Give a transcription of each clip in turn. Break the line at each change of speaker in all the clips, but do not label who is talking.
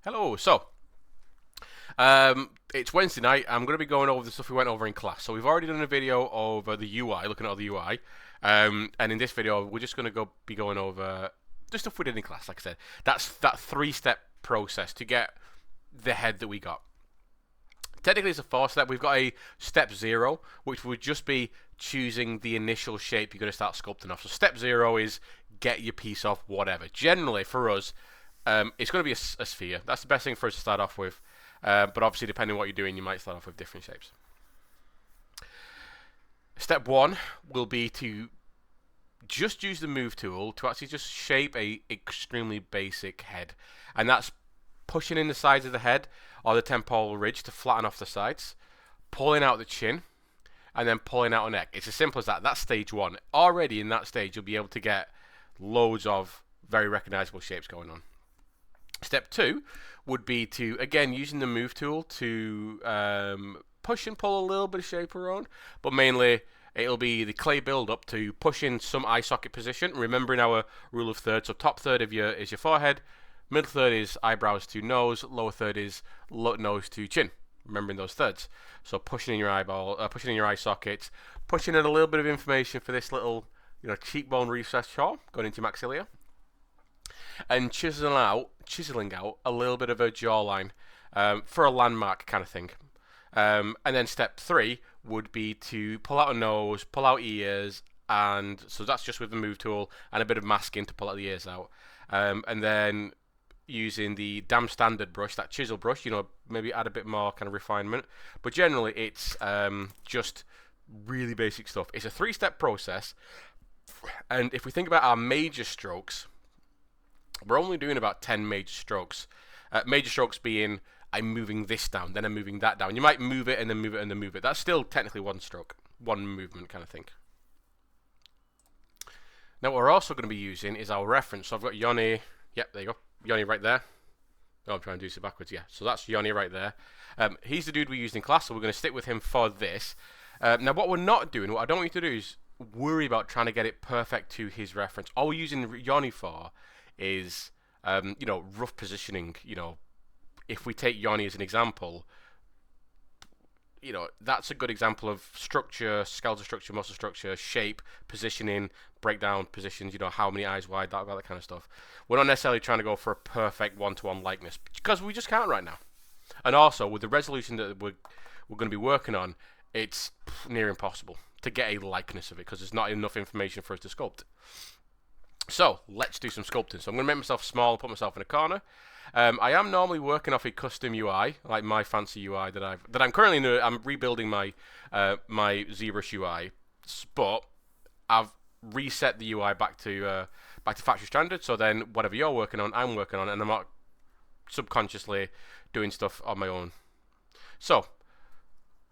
Hello. It's Wednesday night. I'm going to be going over the stuff we went over in class. So we've already done a video over the UI, looking at all the UI. And in this video, we're just going to be going over the stuff we did in class. Like I said, that's that three-step process to get the head that we got. Technically, it's a four-step. We've got a step 0, which would just be choosing the initial shape you're going to start sculpting off. So step 0 is get your piece off, whatever. Generally, for us, it's going to be a sphere. That's the best thing for us to start off with. But obviously, depending on what you're doing, you might start off with different shapes. Step 1 will be to just use the move tool to actually just shape a extremely basic head. And that's pushing in the sides of the head or the temporal ridge to flatten off the sides, pulling out the chin, and then pulling out a neck. It's as simple as that. That's stage 1. Already in that stage, you'll be able to get loads of very recognizable shapes going on. Step 2 would be to, again, using the move tool to push and pull a little bit of shape around, but mainly it'll be the clay build up to push in some eye socket position, remembering our rule of thirds. So top third is your forehead, middle third is eyebrows to nose, lower third is nose to chin, remembering those thirds. So pushing in your eyeball, pushing in your eye sockets, pushing in a little bit of information for this little, cheekbone recess jaw going into maxilla, and chiseling out a little bit of a jawline for a landmark kind of thing. And then step 3 would be to pull out a nose, pull out ears, and so that's just with the move tool and a bit of masking to pull out the ears out. And then using the damn standard brush, that chisel brush, maybe add a bit more kind of refinement. But generally, it's just really basic stuff. It's a 3-step process, and if we think about our major strokes, we're only doing about 10 major strokes. Major strokes being I'm moving this down, then I'm moving that down. You might move it and then move it and then move it. That's still technically one stroke, one movement kind of thing. Now what we're also going to be using is our reference. So I've got Yoni. Yep, there you go. Yoni right there. Oh, I'm trying to do this backwards. Yeah, so that's Yoni right there. He's the dude we used in class, so we're going to stick with him for this. Now what we're not doing, what I don't want you to do is worry about trying to get it perfect to his reference. All we're using Yoni for is rough positioning. If we take Yoni as an example, that's a good example of structure, skeletal structure, muscle structure, shape, positioning, breakdown positions, how many eyes wide, that kind of stuff. We're not necessarily trying to go for a perfect one-to-one likeness because we just can't right now. And also with the resolution that we're going to be working on, it's near impossible to get a likeness of it because there's not enough information for us to sculpt. So let's do some sculpting. So I'm going to make myself small, put myself in a corner. I am normally working off a custom UI, like my fancy UI that I'm currently in. I'm rebuilding my my ZBrush UI, but I've reset the UI back to factory standard. So then whatever you're working on, I'm working on, and I'm not subconsciously doing stuff on my own. So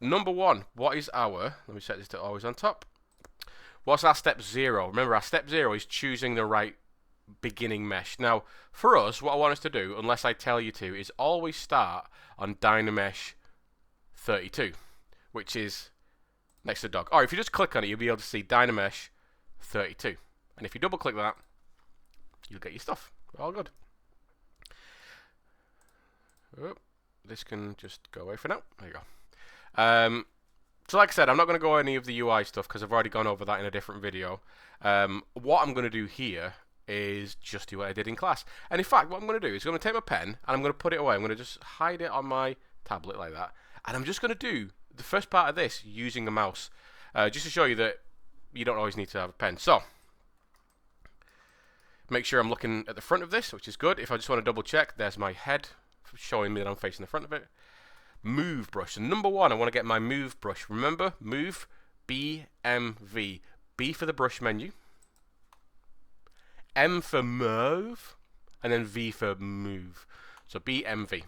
number 1, what is our? Let me set this to always on top. What's our step 0? Remember, our step 0 is choosing the right beginning mesh. Now, for us, what I want us to do, unless I tell you to, is always start on Dynamesh 32, which is next to the dog. Or if you just click on it, you'll be able to see Dynamesh 32. And if you double click that, you'll get your stuff. All good. Oh, this can just go away for now. There you go. So like I said, I'm not going to go any of the UI stuff because I've already gone over that in a different video. What I'm going to do here is just do what I did in class. And in fact, what I'm going to do is I'm going to take my pen and I'm going to put it away. I'm going to just hide it on my tablet like that. And I'm just going to do the first part of this using a mouse, just to show you that you don't always need to have a pen. So make sure I'm looking at the front of this, which is good. If I just want to double check, there's my head showing me that I'm facing the front of it. Move brush. And number 1, I want to get my move brush. Remember, move, BMV. B for the brush menu, M for move, and then V for move. So BMV.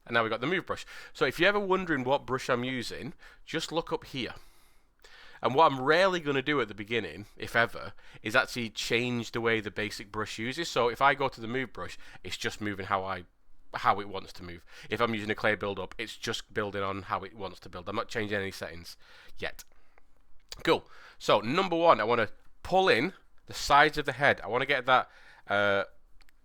And now we've got the move brush. So if you're ever wondering what brush I'm using, just look up here. And what I'm rarely going to do at the beginning, if ever, is actually change the way the basic brush uses. So if I go to the move brush, it's just moving how it wants to move. If I'm using a clay build-up, it's just building on how it wants to build. I'm not changing any settings yet. Cool. So number 1, I want to pull in the sides of the head. I want to get that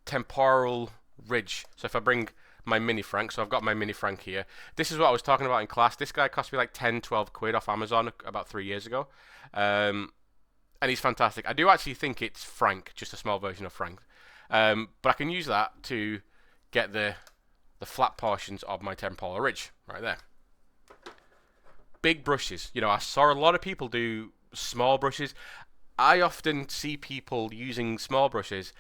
temporal ridge. So if I bring my Mini Frank. So I've got my Mini Frank here. This is what I was talking about in class. This guy cost me like 10, 12 quid off Amazon about 3 years ago. And he's fantastic. I do actually think it's Frank, just a small version of Frank. But I can use that to get the flat portions of my Temporal Ridge right there. Big brushes. You know, I saw a lot of people do small brushes. I often see people using small brushes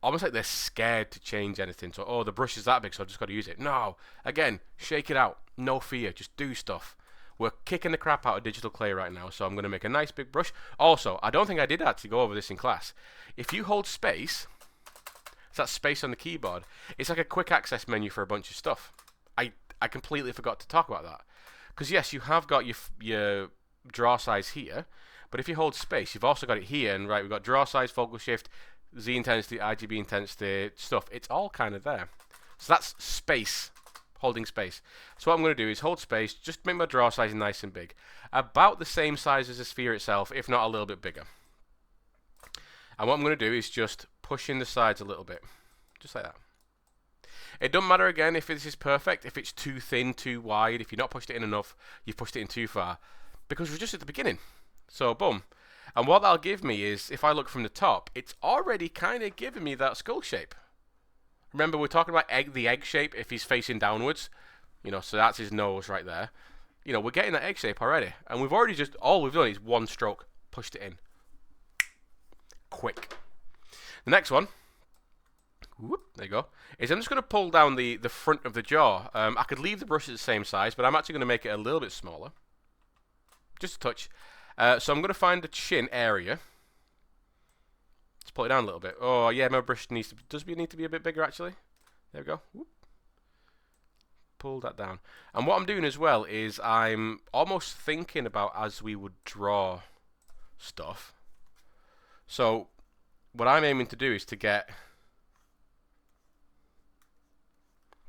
almost like they're scared to change anything. So, oh, the brush is that big, so I've just got to use it. No. Again, shake it out. No fear. Just do stuff. We're kicking the crap out of digital clay right now, so I'm going to make a nice big brush. Also, I don't think I did actually go over this in class. If you hold space, it's that space on the keyboard, it's like a quick access menu for a bunch of stuff. I completely forgot to talk about that. Because yes, you have got your draw size here, but if you hold space, you've also got it here, and right, we've got draw size, focal shift, Z intensity, RGB intensity, stuff. It's all kind of there. So that's space, holding space. So what I'm going to do is hold space, just make my draw size nice and big. About the same size as the sphere itself, if not a little bit bigger. And what I'm going to do is just push in the sides a little bit. Just like that. It doesn't matter again if this is perfect, if it's too thin, too wide, if you've not pushed it in enough, you've pushed it in too far. Because we're just at the beginning. So, boom. And what that'll give me is, if I look from the top, it's already kind of giving me that skull shape. Remember, we're talking about the egg shape if he's facing downwards. You know, so that's his nose right there. You know, we're getting that egg shape already. And we've already just, all we've done is one stroke, pushed it in. Quick. The next one, whoop, there you go, is I'm just going to pull down the front of the jaw. I could leave the brush at the same size, but I'm actually going to make it a little bit smaller. Just a touch. So I'm going to find the chin area. Let's pull it down a little bit. Oh, yeah, my brush does need to be a bit bigger, actually. There we go. Whoop. Pull that down. And what I'm doing as well is I'm almost thinking about as we would draw stuff. So what I'm aiming to do is to get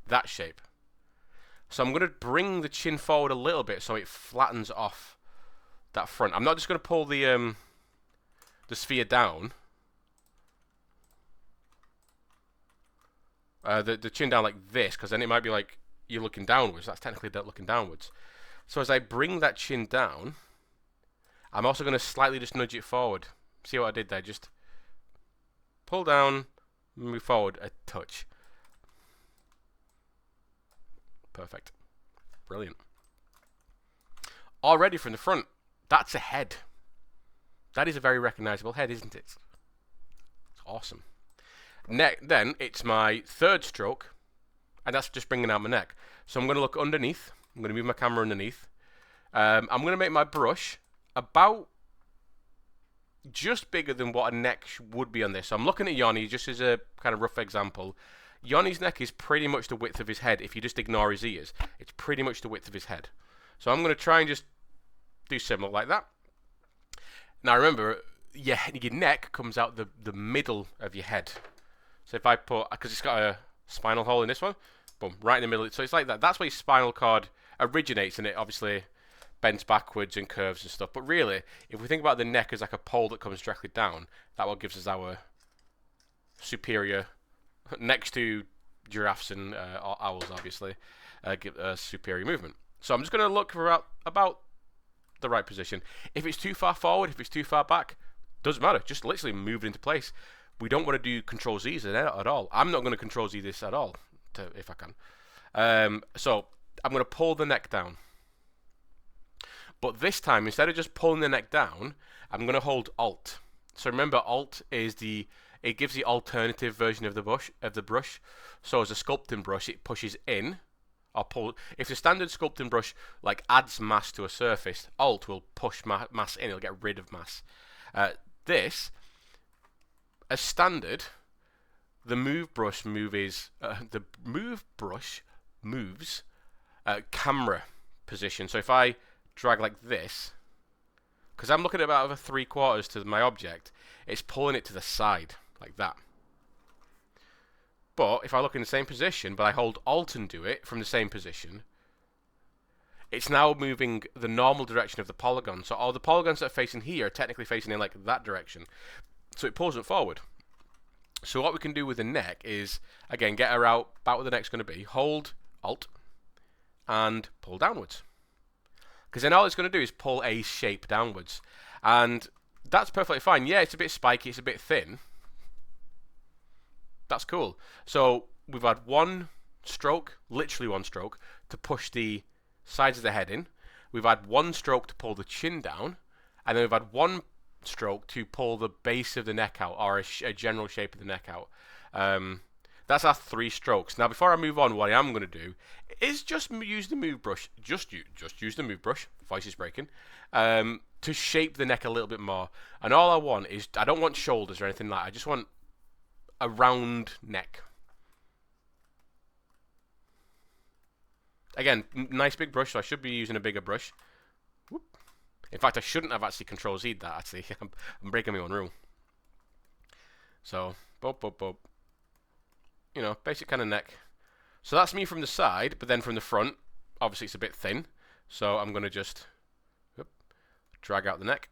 that shape. So I'm going to bring the chin forward a little bit so it flattens off that front. I'm not just going to pull the sphere down. The chin down like this, because then it might be like you're looking downwards. That's technically not looking downwards. So as I bring that chin down, I'm also going to slightly just nudge it forward. See what I did there? Just pull down, move forward a touch. Perfect. Brilliant. Already from the front, that's a head. That is a very recognizable head, isn't it? It's awesome. Then it's my third stroke, and that's just bringing out my neck. So I'm going to look underneath. I'm going to move my camera underneath. I'm going to make my brush about just bigger than what a neck would be on this. So I'm looking at Yoni just as a kind of rough example. Yoni's neck is pretty much the width of his head. If you just ignore his ears, it's pretty much the width of his head. So I'm going to try and just do similar like that. Now remember, your neck comes out the middle of your head. So if I put, because it's got a spinal hole in this one, boom, right in the middle. So it's like that. That's where your spinal cord originates, and it obviously bends backwards and curves and stuff. But really, if we think about the neck as like a pole that comes directly down, that what gives us our superior, next to giraffes and owls, obviously, give superior movement. So I'm just going to look for about the right position. If it's too far forward, if it's too far back, doesn't matter. Just literally move it into place. We don't want to do Control Z's at all. I'm not going to Control Z this at all, if I can. So I'm going to pull the neck down. But this time, instead of just pulling the neck down, I'm going to hold Alt. So remember, Alt is it gives the alternative version of the brush. So as a sculpting brush, it pushes in or pull. If the standard sculpting brush like adds mass to a surface, Alt will push mass in. It'll get rid of mass. This, as standard, the move brush moves camera position. So if I drag like this, because I'm looking at about over 3/4 to my object, it's pulling it to the side like that. But if I look in the same position, but I hold Alt and do it from the same position, it's now moving the normal direction of the polygon. So all the polygons that are facing here are technically facing in like that direction. So it pulls it forward. So what we can do with the neck is, again, get her out about where the neck's going to be, hold Alt, and pull downwards. Because then all it's going to do is pull a shape downwards. And that's perfectly fine. Yeah, it's a bit spiky, it's a bit thin. That's cool. So we've had one stroke, literally one stroke, to push the sides of the head in. We've had one stroke to pull the chin down. And then we've had one stroke to pull the base of the neck out, or a general shape of the neck out. That's our 3 strokes. Now, before I move on, what I am going to do is just use the move brush. Just use the move brush. Voice is breaking. To shape the neck a little bit more. And all I want is, I don't want shoulders or anything like that. I just want a round neck. Again, nice big brush, so I should be using a bigger brush. Whoop. In fact, I shouldn't have actually Control-Z'd that, actually. I'm breaking my own rule. So, boop, boop, boop. You know, basic kind of neck. So that's me from the side, but then from the front, obviously it's a bit thin. So I'm going to just drag out the neck.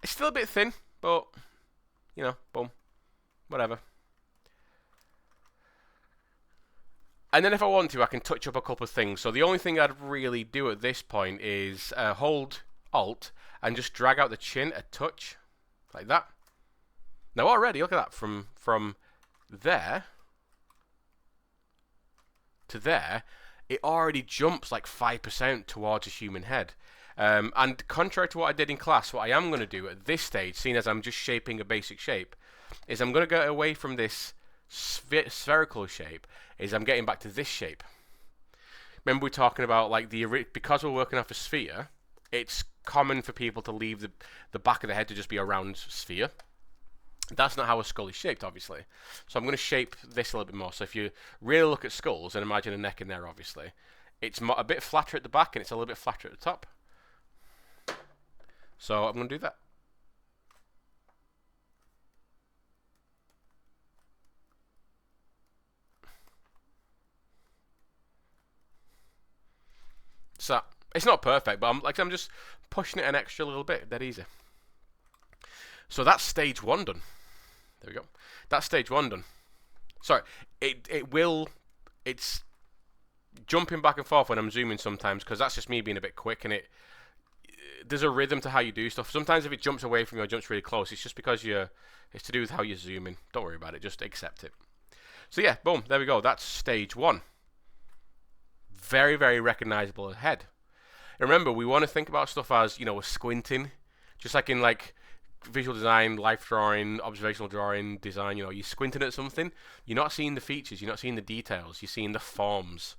It's still a bit thin, but, you know, boom, whatever. And then if I want to, I can touch up a couple of things. So the only thing I'd really do at this point is hold Alt and just drag out the chin a touch, like that. Now already, look at that, from there to there, it already jumps like 5% towards a human head. And contrary to what I did in class, what I am going to do at this stage, seeing as I'm just shaping a basic shape, is I'm going to go away from this spherical shape, is I'm getting back to this shape. Remember we were talking about, like, because we're working off a sphere, it's common for people to leave the back of the head to just be a round sphere. That's not how a skull is shaped, obviously. So I'm going to shape this a little bit more. So if you really look at skulls and imagine a neck in there, obviously, it's a bit flatter at the back and it's a little bit flatter at the top. So I'm going to do that. So it's not perfect, but I'm just pushing it an extra little bit. Dead easy. So that's stage 1 done. There we go. That's stage 1 done. Sorry, it's jumping back and forth when I'm zooming sometimes, because that's just me being a bit quick, and there's a rhythm to how you do stuff. Sometimes if it jumps away from you or jumps really close, it's just because it's to do with how you're zooming. Don't worry about it, just accept it. So yeah, boom, there we go. That's stage 1. Very, very recognizable head. And remember, we want to think about stuff as, you know, squinting, just like in like visual design, life drawing, observational drawing, design. You know, you're squinting at something, you're not seeing the features, you're not seeing the details, you're seeing the forms.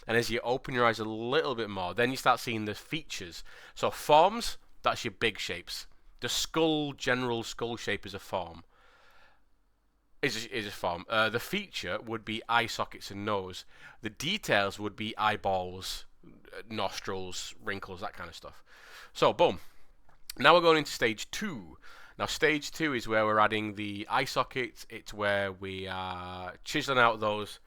And as you open your eyes a little bit more, then you start seeing the features. So forms, that's your big shapes. The general skull shape is a form. Is a form. The feature would be eye sockets and nose. The details would be eyeballs, nostrils, wrinkles, that kind of stuff. So, boom. Now we're going into stage 2. Now, stage 2 is where we're adding the eye sockets. It's where we are chiseling out those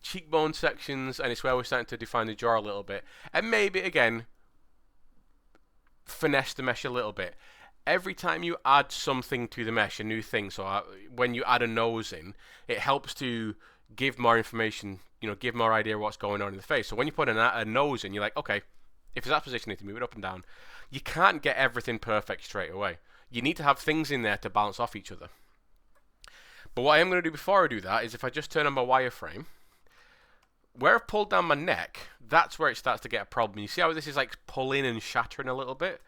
cheekbone sections, and it's where we're starting to define the jaw a little bit. And maybe, again, finesse the mesh a little bit. Every time you add something to the mesh, a new thing, so when you add a nose in, it helps to give more information, you know, give more idea of what's going on in the face. So when you put a nose in, you're like, okay, if it's that position, you need to move it up and down. You can't get everything perfect straight away. You need to have things in there to bounce off each other. But what I am going to do before I do that is if I just turn on my wireframe, where I've pulled down my neck, that's where it starts to get a problem. You see how this is like pulling and shattering a little bit?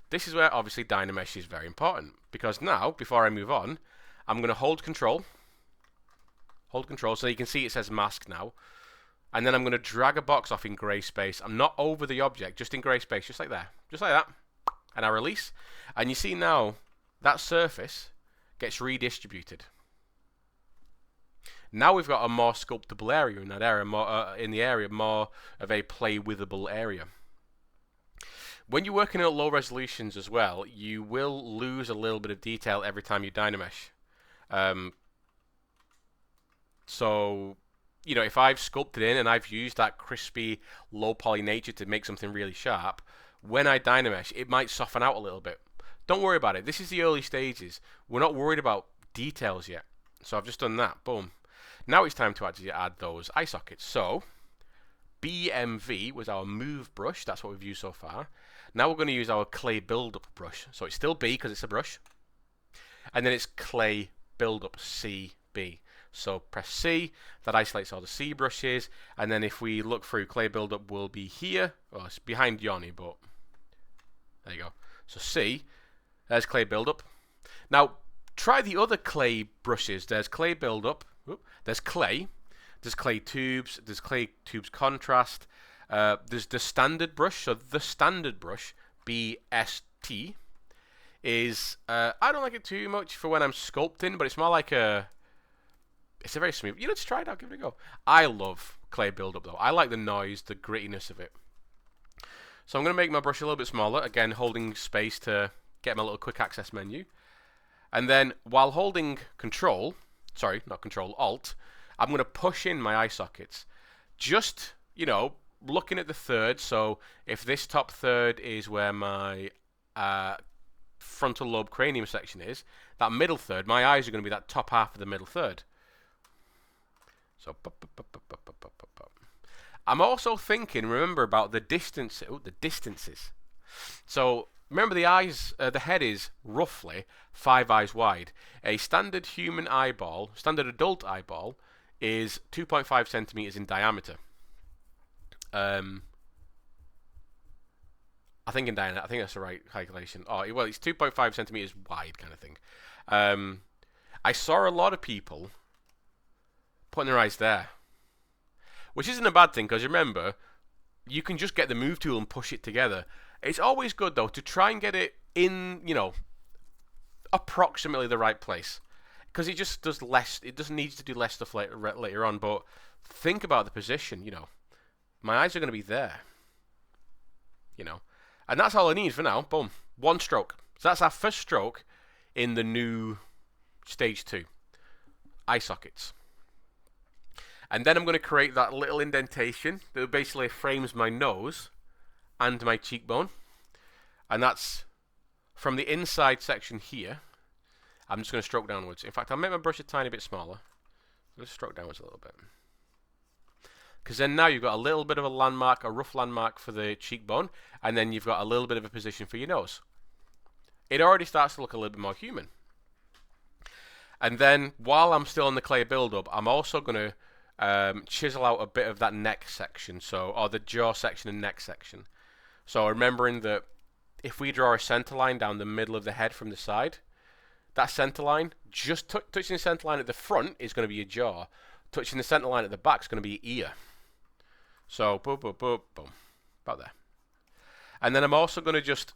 This is where obviously Dynamesh is very important, because now, before I move on, I'm going to hold control, so you can see it says mask now, and then I'm going to drag a box off in grey space. I'm not over the object, just in grey space, just like that, and I release, and you see now that surface gets redistributed. Now we've got a more sculptable area in that area, more of a play-withable area. When you're working at low resolutions as well, you will lose a little bit of detail every time you Dynamesh. So, you know, if I've sculpted in and I've used that crispy, low poly nature to make something really sharp, when I Dynamesh, it might soften out a little bit. Don't worry about it. This is the early stages. We're not worried about details yet. So I've just done that. Boom. Now it's time to actually add those eye sockets. So BMV was our move brush. That's what we've used so far. Now we're going to use our clay build-up brush. So it's still B because it's a brush. And then it's clay build-up, CB. So press C. That isolates all the C brushes. And then if we look through, clay build-up will be here. Well, it's behind Yoni, but there you go. So C. There's clay build-up. Now, try the other clay brushes. There's clay build-up. There's clay. There's clay tubes. There's clay tubes contrast. There's the standard brush. So the standard brush, BST, is I don't like it too much for when I'm sculpting, but it's more like it's a very smooth. Let's try it out. Give it a go. I love clay build-up though. I like the noise, the grittiness of it. So I'm going to make my brush a little bit smaller. Again, holding space to get my little quick access menu. And then while holding Control, sorry, not Control, Alt, I'm going to push in my eye sockets. Just, looking at the third. So if this top third is where my frontal lobe cranium section is, that middle third, my eyes are going to be that top half of the middle third. So, I'm also thinking, remember, about the distance. The distances. So remember, the eyes, the head is roughly 5 eyes wide. A standard human eyeball, standard adult eyeball, is 2.5 centimeters in diameter. I think that's the right calculation. Oh, well, it's 2.5 centimeters wide, kind of thing. I saw a lot of people putting their eyes there, which isn't a bad thing, because remember, you can just get the move tool and push it together. It's always good though to try and get it in, approximately the right place, because it just does less. It doesn't need to do less stuff later on. But think about the position. My eyes are going to be there. And that's all I need for now. Boom, one stroke. So that's our first stroke in the new stage 2, eye sockets. And then I'm going to create that little indentation that basically frames my nose and my cheekbone. And that's from the inside section here. I'm just going to stroke downwards. In fact, I'll make my brush a tiny bit smaller. Let's stroke downwards a little bit. Because then now you've got a little bit of a landmark, a rough landmark for the cheekbone. And then you've got a little bit of a position for your nose. It already starts to look a little bit more human. And then, while I'm still on the clay build-up, I'm also going to chisel out a bit of that neck section, or the jaw section and neck section. So remembering that if we draw a center line down the middle of the head from the side, that center line, just touching the center line at the front is going to be your jaw. Touching the center line at the back is going to be your ear. So boom, boom, boom, boom, about there. And then I'm also going to just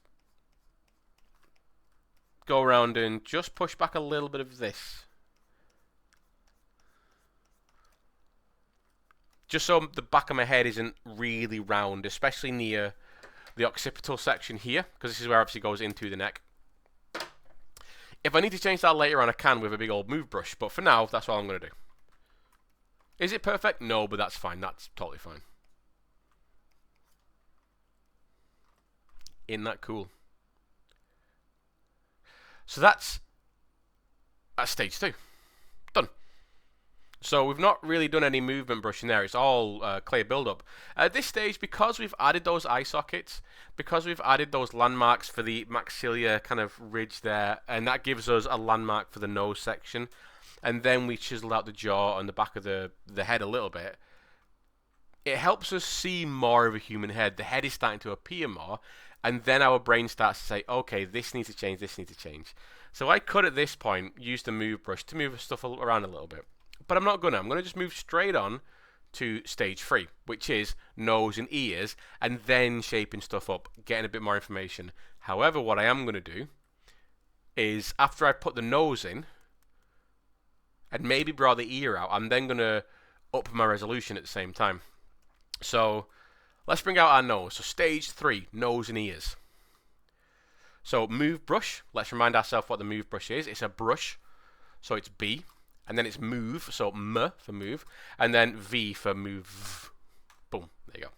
go around and just push back a little bit of this. Just so the back of my head isn't really round, especially near the occipital section here, because this is where it obviously goes into the neck. If I need to change that later on, I can with a big old move brush, but for now, that's all I'm going to do. Is it perfect? No, but that's fine. That's totally fine. Isn't that cool? So that's stage 2. Done. So we've not really done any movement brushing there. It's all clay build-up. At this stage, because we've added those eye sockets, because we've added those landmarks for the maxilla kind of ridge there, and that gives us a landmark for the nose section, and then we chiseled out the jaw and the back of the head a little bit, it helps us see more of a human head. The head is starting to appear more, and then our brain starts to say, okay, this needs to change, this needs to change. So I could, at this point, use the move brush to move stuff around a little bit. But I'm not going to. I'm going to just move straight on to stage 3, which is nose and ears, and then shaping stuff up, getting a bit more information. However, what I am going to do is, after I put the nose in, and maybe draw the ear out, I'm then going to up my resolution at the same time. So let's bring out our nose. So stage 3, nose and ears. So move brush. Let's remind ourselves what the move brush is. It's a brush. So it's B. And then it's move. So M for move. And then V for move. Boom. There you go.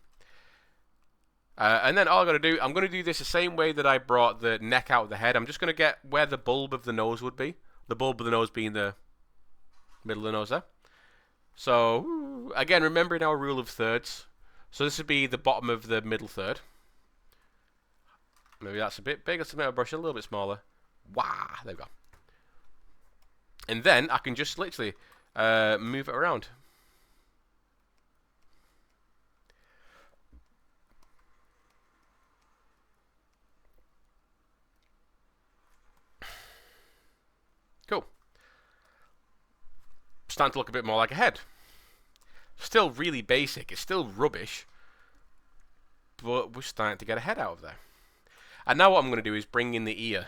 And then all I'm going to do, I'm going to do this the same way that I brought the neck out of the head. I'm just going to get where the bulb of the nose would be. The bulb of the nose being the middle of the nose there. So, again, remembering our rule of thirds. So this would be the bottom of the middle third. Maybe that's a bit big. Let's make my brush a little bit smaller. Wow, there we go. And then I can just literally move it around. Cool. Starting to look a bit more like a head. Still really basic. It's still rubbish. But we're starting to get a head out of there. And now what I'm going to do is bring in the ear.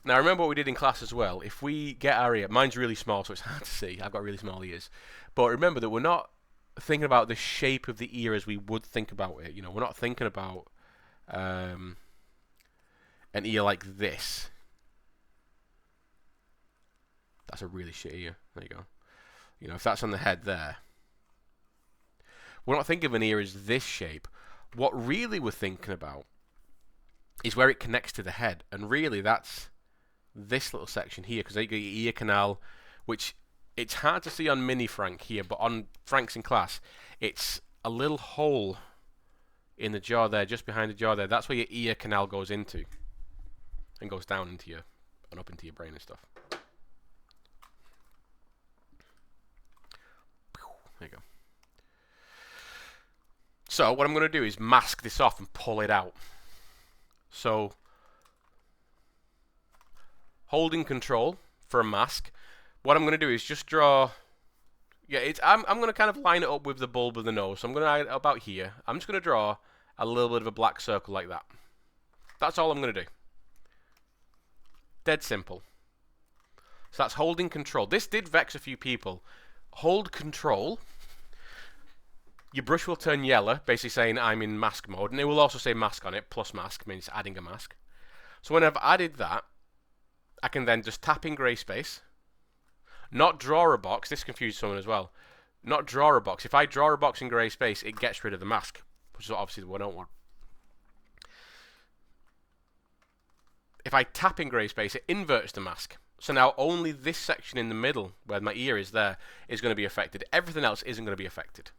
Now remember what we did in class as well. If we get our ear, mine's really small so it's hard to see. I've got really small ears. But remember that we're not thinking about the shape of the ear as we would think about it. You know, we're not thinking about an ear like this. That's a really shit ear. There you go. You know, if that's on the head there. We're not thinking of an ear as this shape. What really we're thinking about is where it connects to the head. And really that's this little section here, because you got your ear canal, which it's hard to see on Mini Frank here, but on Frank's in class, it's a little hole in the jaw there, just behind the jaw there. That's where your ear canal goes into and goes down into your and up into your brain and stuff. There you go. So what I'm going to do is mask this off and pull it out. So holding control for a mask, what I'm going to do is just draw. Yeah, I'm going to kind of line it up with the bulb of the nose. So I'm going to add it about here. I'm just going to draw a little bit of a black circle like that. That's all I'm going to do. Dead simple. So that's holding control. This did vex a few people. Hold control. Your brush will turn yellow, basically saying I'm in mask mode, and it will also say mask on it. Plus mask means adding a mask. So when I've added that, I can then just tap in grey space. Not draw a box. This confused someone as well. Not draw a box. If I draw a box in grey space, it gets rid of the mask, which is obviously what I don't want. If I tap in grey space, it inverts the mask. So now only this section in the middle, where my ear is there, is going to be affected. Everything else isn't going to be affected.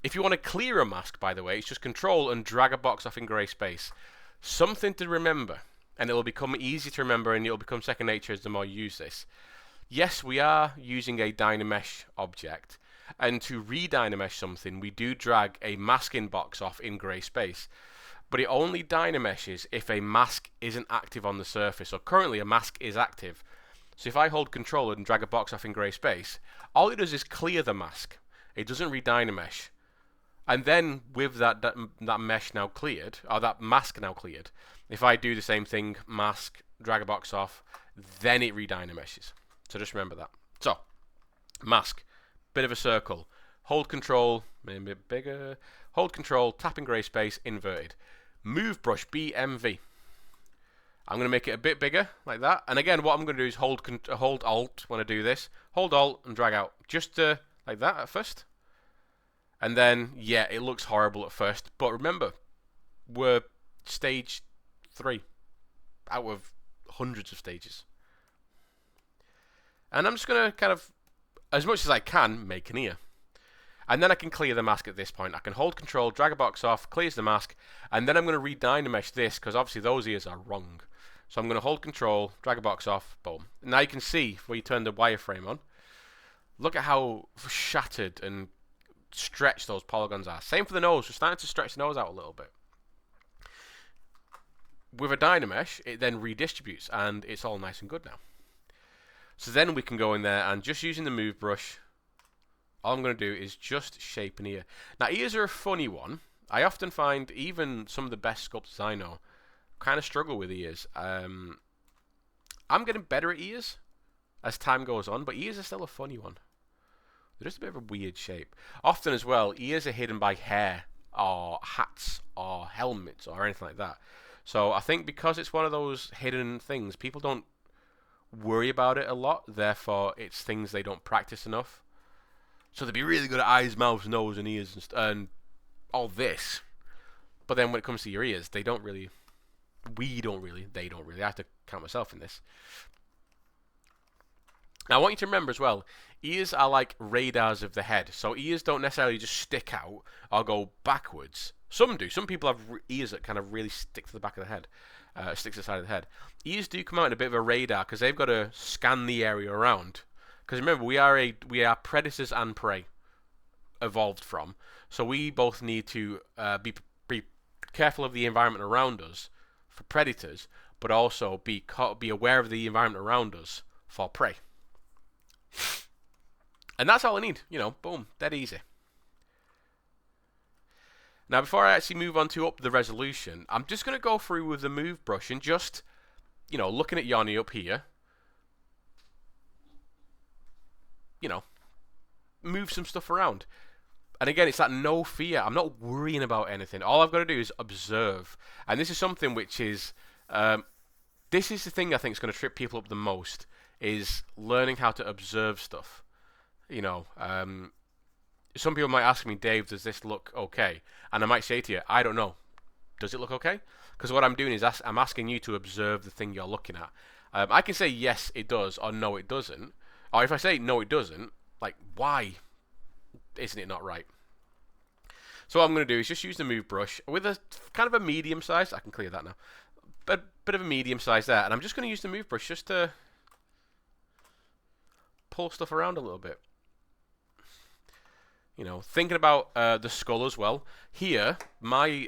If you want to clear a mask, by the way, it's just control and drag a box off in grey space. Something to remember, and it will become easy to remember, and it will become second nature as the more you use this. Yes, we are using a Dynamesh object, and to re-Dynamesh something, we do drag a masking box off in grey space. But it only Dynameshes if a mask isn't active on the surface. So currently a mask is active. So if I hold control and drag a box off in grey space, all it does is clear the mask. It doesn't re-Dynamesh. And then with that mesh now cleared, or that mask now cleared, if I do the same thing, mask, drag a box off, then it re-Dynameshes. So just remember that. So, mask, bit of a circle. Hold control, maybe a bit bigger. Hold control, tap in grey space, inverted. Move brush, BMV. I'm going to make it a bit bigger, like that. And again, what I'm going to do is hold Alt when I do this. Hold Alt and drag out. Just like that at first. And then, yeah, it looks horrible at first. But remember, we're stage 3 out of hundreds of stages. And I'm just going to kind of, as much as I can, make an ear. And then I can clear the mask at this point. I can hold control, drag a box off, clears the mask, and then I'm going to re-Dynamesh this, because obviously those ears are wrong. So I'm going to hold control, drag a box off, boom. Now you can see, where you turn the wireframe on, look at how shattered and stretched those polygons are. Same for the nose. We're starting to stretch the nose out a little bit. With a Dynamesh, it then redistributes, and it's all nice and good now. So then we can go in there, and just using the move brush, all I'm going to do is just shape an ear. Now, ears are a funny one. I often find even some of the best sculptors I know kind of struggle with ears. I'm getting better at ears as time goes on, but ears are still a funny one. They're just a bit of a weird shape. Often as well, ears are hidden by hair or hats or helmets or anything like that. So I think because it's one of those hidden things, people don't worry about it a lot. Therefore, it's things they don't practice enough. So they'd be really good at eyes, mouth, nose, and ears, and all this. But then when it comes to your ears, they don't really. They don't really. I have to count myself in this. Now, I want you to remember as well, ears are like radars of the head. So ears don't necessarily just stick out or go backwards. Some do. Some people have ears that kind of really stick to the back of the head, stick to the side of the head. Ears do come out in a bit of a radar because they've got to scan the area around. Because remember, we are predators and prey evolved from. So we both need to be careful of the environment around us for predators, but also be aware of the environment around us for prey. And that's all I need, boom, dead easy. Now, before I actually move on to up the resolution, I'm just going to go through with the move brush and just, looking at Yoni up here, move some stuff around. And again, it's that no fear. I'm not worrying about anything. All I've got to do is observe. And this is something which is, this is the thing I think is going to trip people up the most, is learning how to observe stuff. Some people might ask me, Dave, does this look okay? And I might say to you, I don't know. Does it look okay? Because what I'm doing is I'm asking you to observe the thing you're looking at. I can say yes, it does, or no, it doesn't. Or if I say no, it doesn't, like, why isn't it not right? So what I'm going to do is just use the move brush with a kind of a medium size. I can clear that now. But bit of a medium size there. And I'm just going to use the move brush just to pull stuff around a little bit. Thinking about the skull as well. Here, my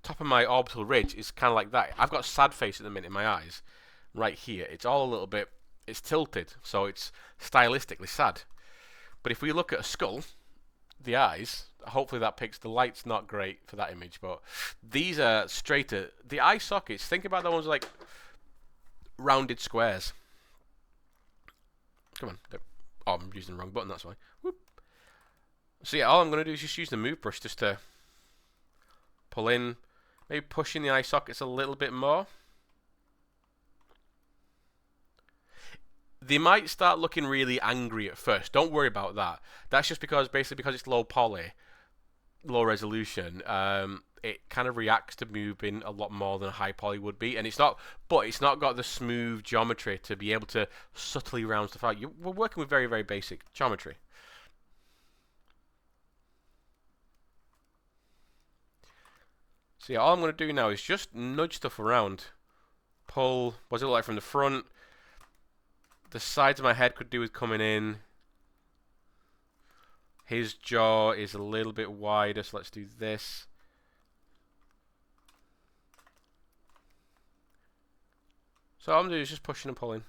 top of my orbital ridge is kind of like that. I've got sad face at the minute in my eyes. Right here. It's all a little bit, it's tilted. So it's stylistically sad. But if we look at a skull, the eyes, hopefully that picks, the light's not great for that image, but these are straighter. The eye sockets, think about the ones like rounded squares. Come on. Oh, I'm using the wrong button, that's why. Whoop. So yeah, all I'm going to do is just use the move brush just to pull in, maybe pushing the eye sockets a little bit more. They might start looking really angry at first. Don't worry about that. That's just because it's low poly, low resolution. It kind of reacts to moving a lot more than high poly would be, and it's not got the smooth geometry to be able to subtly round stuff out. We're working with very, very basic geometry. So yeah, all I'm going to do now is just nudge stuff around. Pull, what's it look like from the front? The sides of my head could do with coming in. His jaw is a little bit wider, so let's do this. So all I'm doing is just pushing and pulling.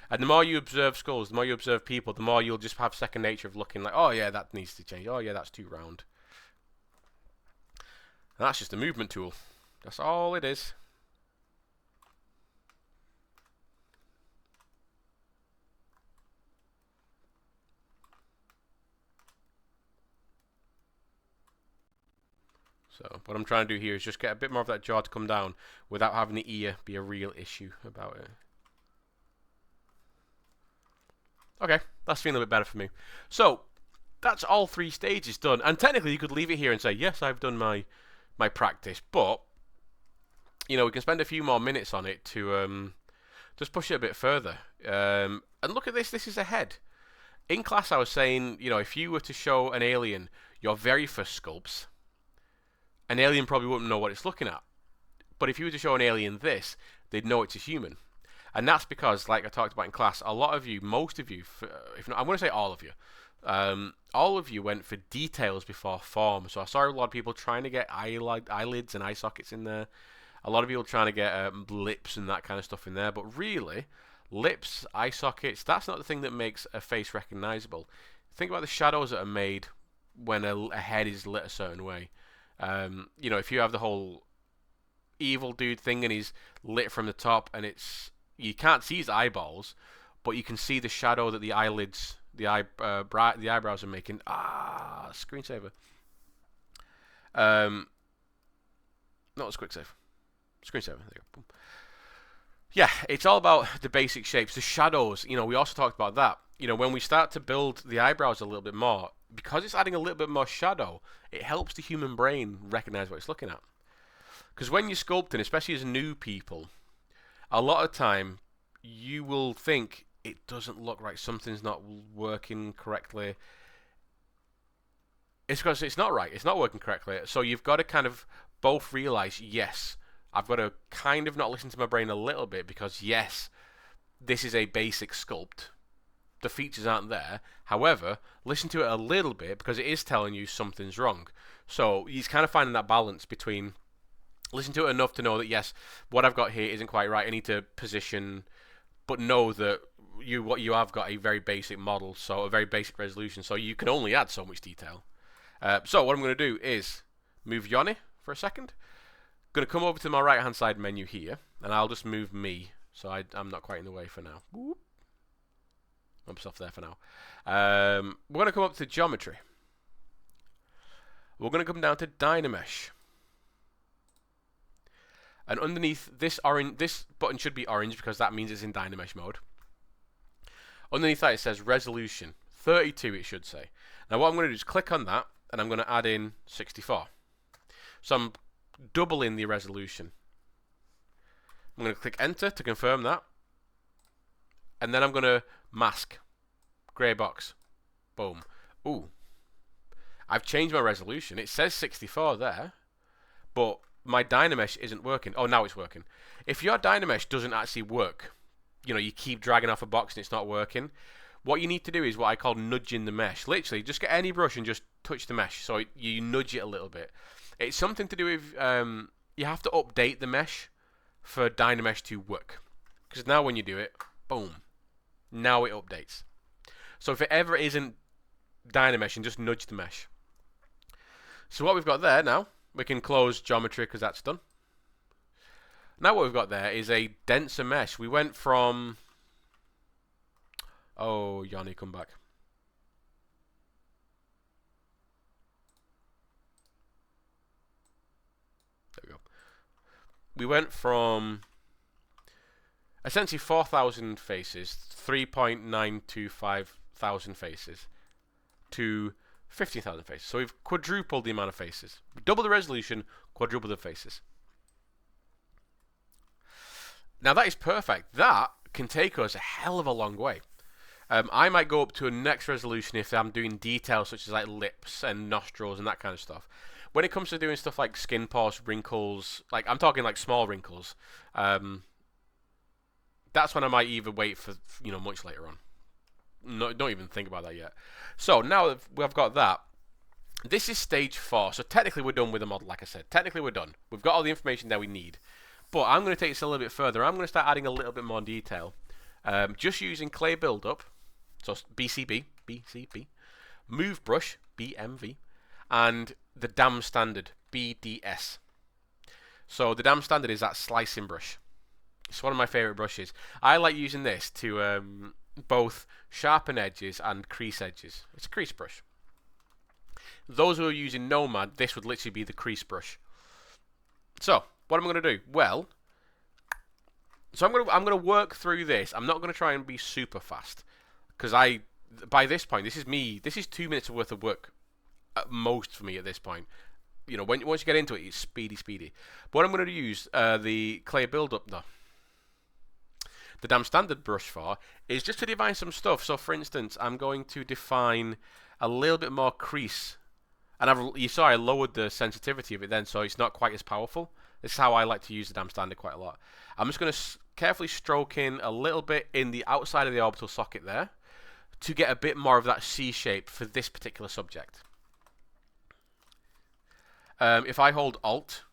And the more you observe skulls, the more you observe people, the more you'll just have second nature of looking like, oh yeah, that needs to change. Oh yeah, that's too round. And that's just a movement tool. That's all it is. So what I'm trying to do here is just get a bit more of that jaw to come down without having the ear be a real issue about it. Okay, that's feeling a bit better for me. So that's all 3 stages done. And technically you could leave it here and say, yes, I've done my practice. But, we can spend a few more minutes on it to just push it a bit further. And look at this. This is a head. In class I was saying, if you were to show an alien your very first sculpts, an alien probably wouldn't know what it's looking at. But if you were to show an alien this, they'd know it's a human. And that's because, like I talked about in class, a lot of you, most of you, if not, I'm going to say all of you went for details before form. So I saw a lot of people trying to get eyelids and eye sockets in there. A lot of people trying to get lips and that kind of stuff in there. But really, lips, eye sockets, that's not the thing that makes a face recognizable. Think about the shadows that are made when a head is lit a certain way. If you have the whole evil dude thing and he's lit from the top and you can't see his eyeballs, but you can see the shadow that the eyelids, the eyebrows are making. Screensaver. Not as quick save. Screensaver. There you go. Boom. Yeah, it's all about the basic shapes, the shadows. We also talked about that. you know, when we start to build the eyebrows a little bit more, because it's adding a little bit more shadow, it helps the human brain recognize what it's looking at. Because when you're sculpting, especially as new people, a lot of time you will think it doesn't look right, something's not working correctly. It's because it's not right, it's not working correctly. So you've got to kind of both realize, yes, I've got to kind of not listen to my brain a little bit, because yes, this is a basic sculpt. The features aren't there. However, listen to it a little bit, because it is telling you something's wrong. So he's kind of finding that balance between listen to it enough to know that yes, what I've got here isn't quite right. I need to position, but know that what you have got a very basic model, so a very basic resolution. So you can only add so much detail. So what I'm going to do is move Yoni for a second. Going to come over to my right hand side menu here, and I'll just move me, so I'm not quite in the way for now. Whoop. I'm just off there for now. We're going to come up to geometry. We're going to come down to Dynamesh. And underneath this button should be orange, because that means it's in Dynamesh mode. Underneath that it says resolution 32, it should say. Now what I'm going to do is click on that, and I'm going to add in 64. So I'm doubling the resolution. I'm going to click enter to confirm that, and then I'm going to mask grey box. Boom. Ooh, I've changed my resolution. It says 64 there, but my Dynamesh isn't working. Oh, now it's working. If your Dynamesh doesn't actually work, you know, you keep dragging off a box and it's not working, what you need to do is what I call nudging the mesh. Literally, just get any brush and just touch the mesh, so you nudge it a little bit. It's something to do with, you have to update the mesh for Dynamesh to work. Because now when you do it, boom, now it updates. So if it ever isn't Dynamesh, and just nudge the mesh. So what we've got there now, we can close geometry because that's done. Now what we've got there is a denser mesh. We went from... Oh, Yanni, come back. There we go. We went from essentially 4,000 faces, 3.925 thousand faces, to 15,000 faces. So we've quadrupled the amount of faces. Double the resolution, quadruple the faces. Now that is perfect. That can take us a hell of a long way. I might go up to a next resolution if I'm doing details such as like lips and nostrils and that kind of stuff. When it comes to doing stuff like skin pores, wrinkles, like I'm talking like small wrinkles, that's when I might even wait for, you know, much later on. No, don't even think about that yet. So now that we've got that, this is stage 4. So technically we're done with the model, like I said. Technically we're done. We've got all the information that we need. But I'm going to take this a little bit further. I'm going to start adding a little bit more detail. Just using clay buildup, so BCB, move brush, BMV, and the dam standard, BDS. So the dam standard is that slicing brush. It's one of my favorite brushes. I like using this to both sharpen edges and crease edges. It's a crease brush. Those who are using Nomad, this would literally be the crease brush. So what am I going to do? Well, so I'm going to work through this. I'm not going to try and be super fast, because by this point, this is 2 minutes worth of work at most for me at this point. You know, once you get into it, it's speedy. But what I'm going to use the clay build-up, the dam standard brush for, is just to define some stuff. So for instance, I'm going to define a little bit more crease. And you saw I lowered the sensitivity of it then, so it's not quite as powerful. This is how I like to use the dam standard quite a lot. I'm just going to carefully stroke in a little bit in the outside of the orbital socket there to get a bit more of that C shape for this particular subject. If I hold Alt,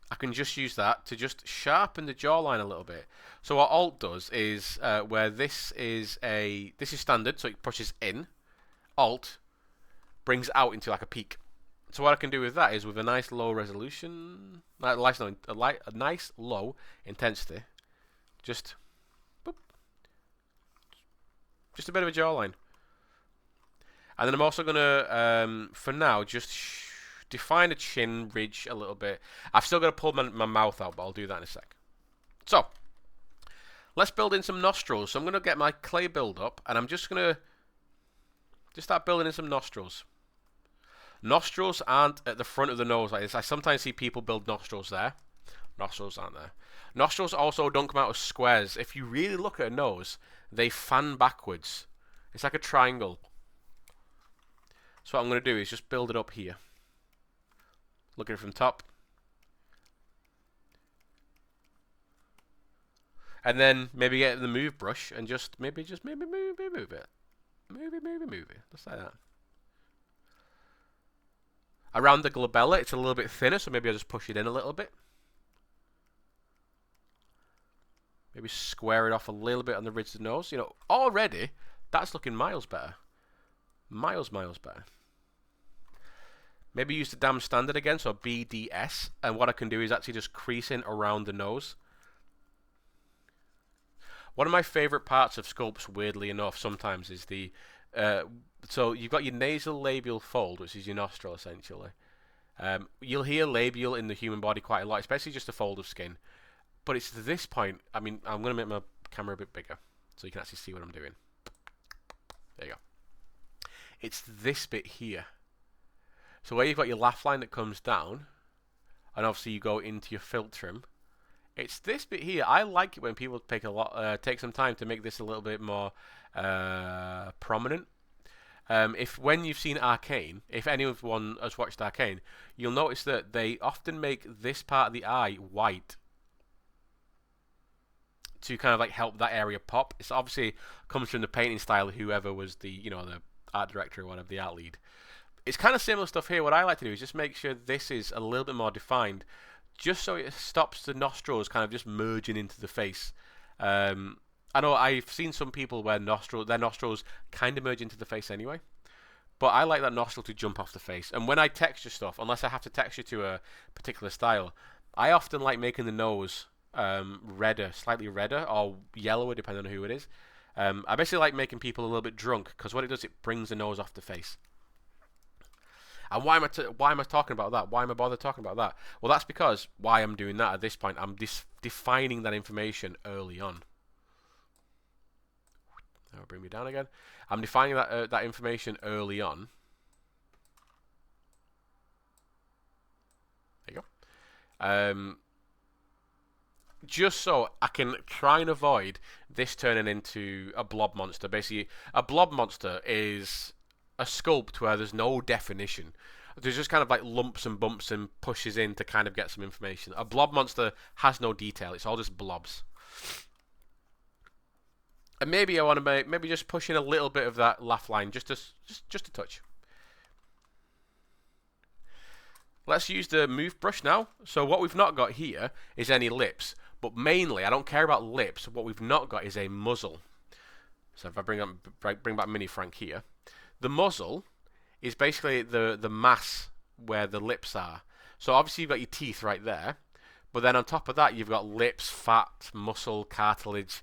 I can just use that to just sharpen the jawline a little bit. So what Alt does is, where this is standard, so it pushes in, Alt brings out into like a peak. So what I can do with that is, with a nice low resolution, a nice low intensity, just boop, just a bit of a jawline. And then I'm also going to, for now, just define a chin ridge a little bit. I've still got to pull my mouth out, but I'll do that in a sec. So, Let's build in some nostrils. So I'm going to get my clay build up, and I'm just going to start building in some nostrils. Nostrils aren't at the front of the nose like this. I sometimes see people build nostrils there. Nostrils aren't there. Nostrils also don't come out as squares. If you really look at a nose, they fan backwards. It's like a triangle. So what I'm going to do is just build it up here. Look at it from top. And then maybe get the move brush and just maybe move it. Move it. Just like that. Around the glabella, it's a little bit thinner, so maybe I'll just push it in a little bit. Maybe square it off a little bit on the ridge of the nose. You know, already, that's looking miles better. Miles better. Maybe use the damn standard again, so BDS. And what I can do is actually just crease in around the nose. One of my favourite parts of sculpts, weirdly enough, sometimes is the... so you've got your nasal labial fold, which is your nostril, essentially. You'll hear labial in the human body quite a lot, especially just a fold of skin. But it's to this point, I mean, I'm going to make my camera a bit bigger, so you can actually see what I'm doing. There you go. It's this bit here. So where you've got your laugh line that comes down, and obviously you go into your filtrum, it's this bit here. I like it when people take some time to make this a little bit more prominent. When you've seen Arcane, if anyone has watched Arcane, you'll notice that they often make this part of the eye white to kind of like help that area pop. It's obviously comes from the painting style of whoever was the the art director or whatever, the art lead. It's kind of similar stuff here. What I like to do is just make sure this is a little bit more defined, just so it stops the nostrils kind of just merging into the face. I know I've seen some people where their nostrils kind of merge into the face anyway, but I like that nostril to jump off the face. And when I texture stuff, unless I have to texture to a particular style, I often like making the nose redder, slightly redder, or yellower, depending on who it is. I basically like making people a little bit drunk, because what it does, it brings the nose off the face. And why am I talking about that? Why am I bothered talking about that? Well, that's because why I'm doing that at this point. I'm defining that information early on. That'll bring me down again. I'm defining that information early on. There you go. Just so I can try and avoid this turning into a blob monster. Basically, a blob monster is a sculpt where there's no definition. There's just kind of like lumps and bumps and pushes in to kind of get some information. A blob monster has no detail. It's all just blobs. And maybe I want to maybe just push in a little bit of that laugh line, just a touch. Let's use the move brush now. So what we've not got here is any lips, but mainly I don't care about lips. What we've not got is a muzzle. So if I bring back Mini Frank here, the muzzle is basically the mass where the lips are. So obviously you've got your teeth right there, but then on top of that you've got lips, fat, muscle, cartilage,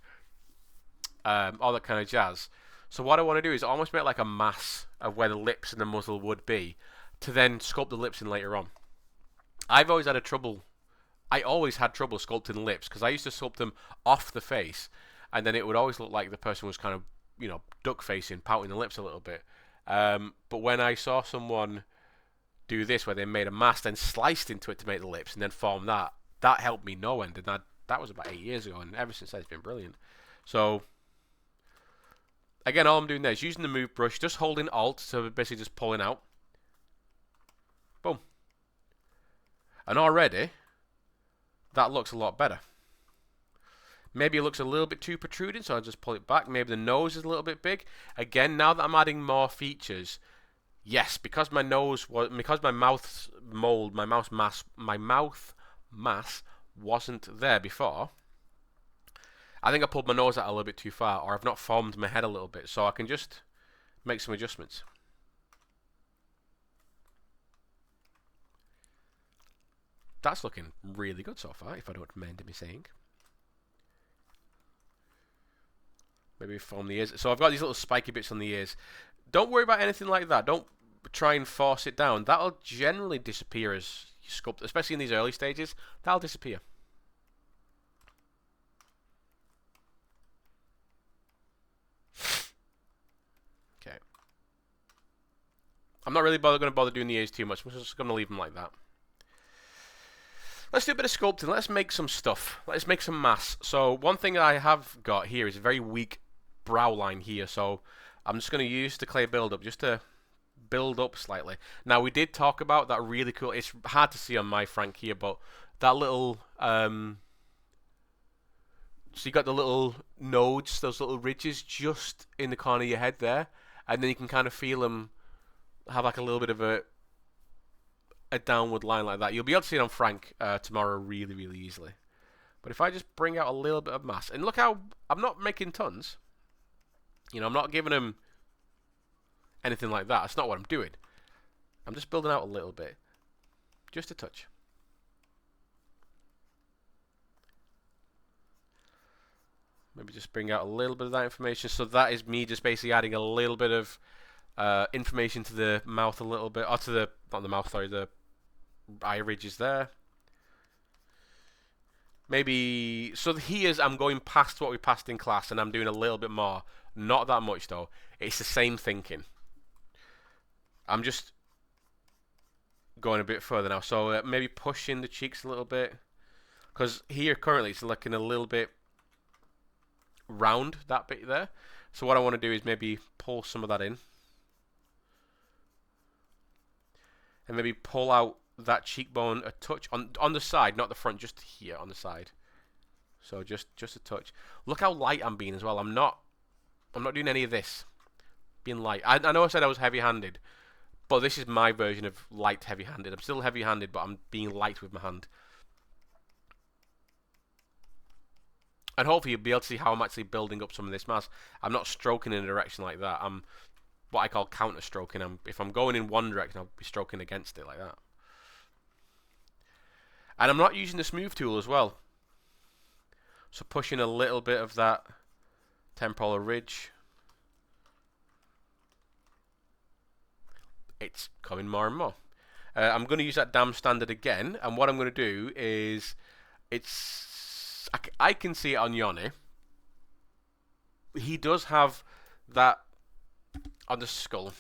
all that kind of jazz. So what I want to do is almost make like a mass of where the lips and the muzzle would be, to then sculpt the lips in later on. I always had trouble sculpting lips, because I used to sculpt them off the face, and then it would always look like the person was kind of, duck facing, pouting the lips a little bit. But when I saw someone do this, where they made a mask, then sliced into it to make the lips, and then formed that helped me no end. And that was about 8 years ago, and ever since then it's been brilliant. So again, all I'm doing there is using the move brush, just holding Alt, so basically just pulling out. Boom. And already, that looks a lot better. Maybe it looks a little bit too protruding, so I'll just pull it back. Maybe the nose is a little bit big. Again, now that I'm adding more features, yes, because my mouth mold, my mouth mass wasn't there before, I think I pulled my nose out a little bit too far, or I've not formed my head a little bit, so I can just make some adjustments. That's looking really good so far, if I don't mind me saying. Maybe form the ears. So I've got these little spiky bits on the ears. Don't worry about anything like that. Don't try and force it down. That'll generally disappear as you sculpt, especially in these early stages. That'll disappear. I'm not really going to bother doing the ears too much. I'm just going to leave them like that. Let's do a bit of sculpting. Let's make some stuff. Let's make some mass. So one thing I have got here is a very weak brow line here. So I'm just going to use the clay build-up just to build up slightly. Now, we did talk about that really cool... It's hard to see on my Frank here, but that little... So you got the little nodes, those little ridges just in the corner of your head there. And then you can kind of feel them have like a little bit of a downward line like that. You'll be able to see it on Frank tomorrow really, really easily. But if I just bring out a little bit of mass, and look how I'm not making tons. You know, I'm not giving him anything like that. That's not what I'm doing. I'm just building out a little bit, just a touch. Maybe just bring out a little bit of that information. So that is me just basically adding a little bit of information to the mouth a little bit, or to the, not the mouth, sorry, the eye ridges there. Maybe, so here's, I'm going past what we passed in class and I'm doing a little bit more. Not that much though. It's the same thinking. I'm just going a bit further now. So maybe pushing the cheeks a little bit. Because here currently it's looking a little bit round, that bit there. So what I want to do is maybe pull some of that in. And maybe pull out that cheekbone a touch on the side, not the front, just here on the side. So just a touch. Look how light I'm being as well. I'm not doing any of this. Being light. I know I said I was heavy-handed, but this is my version of light heavy-handed. I'm still heavy-handed, but I'm being light with my hand. And hopefully you'll be able to see how I'm actually building up some of this mass. I'm not stroking in a direction like that. I'm what I call counter-stroking. If I'm going in one direction, I'll be stroking against it like that. And I'm not using the smooth tool as well. So pushing a little bit of that temporal ridge. It's coming more and more. I'm going to use that damn standard again. And what I'm going to do is, I can see it on Yoni. He does have that on the skull.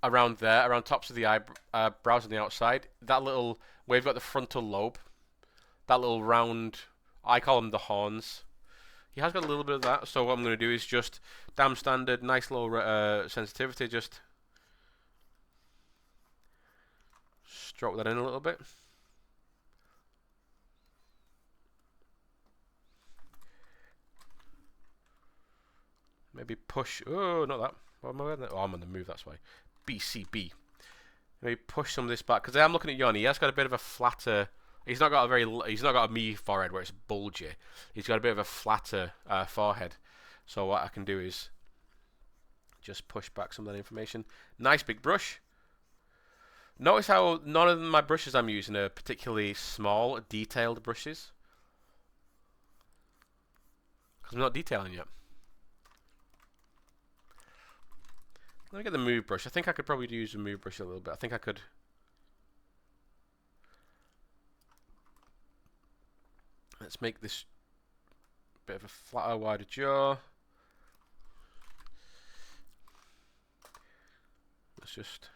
Around there, around tops of the eyebrows on the outside. That little, where you've got the frontal lobe. That little round, I call them the horns. He has got a little bit of that. So what I'm going to do is just, damn standard, nice little sensitivity, just stroke that in a little bit. Maybe push, oh, not that. What am I doing? Oh, I'm on the move, that's why. BCB. Maybe push some of this back because I'm looking at Yoni. He has got a bit of a flatter. He's not got a me forehead where it's bulgy. He's got a bit of a flatter forehead. So what I can do is just push back some of that information. Nice big brush. Notice how none of my brushes I'm using are particularly small, detailed brushes because I'm not detailing yet. Let me get the move brush. I think I could probably use the move brush a little bit. I think I could. Let's make this bit of a flatter, wider jaw. Let's just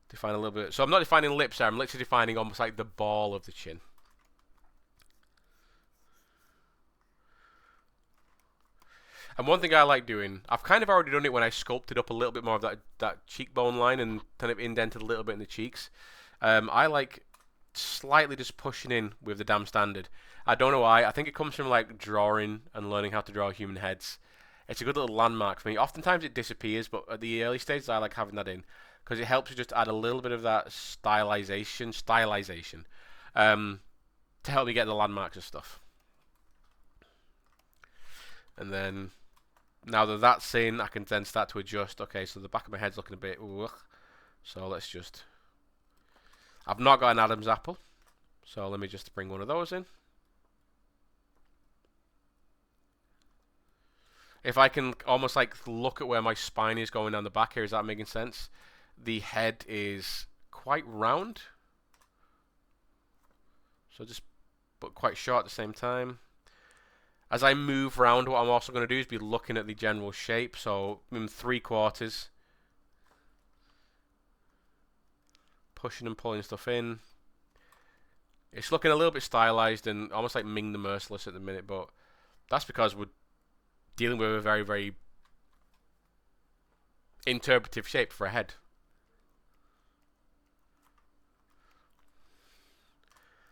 define a little bit. So I'm not defining lips there. I'm literally defining almost like the ball of the chin. And one thing I like doing, I've kind of already done it when I sculpted up a little bit more of that cheekbone line and kind of indented a little bit in the cheeks. I like slightly just pushing in with the damn standard. I don't know why. I think it comes from like drawing and learning how to draw human heads. It's a good little landmark for me. Oftentimes it disappears, but at the early stages I like having that in because it helps you just add a little bit of that stylization, to help me get the landmarks and stuff. And then now that that's in, I can then start to adjust. Okay, so the back of my head's looking a bit, ugh. So let's just, I've not got an Adam's apple, so let me just bring one of those in. If I can almost like look at where my spine is going down the back here, is that making sense? The head is quite round, so just, but quite short at the same time. As I move around, what I'm also going to do is be looking at the general shape. So in 3/4, pushing and pulling stuff in. It's looking a little bit stylized and almost like Ming the Merciless at the minute, but that's because we're dealing with a very, very interpretive shape for a head.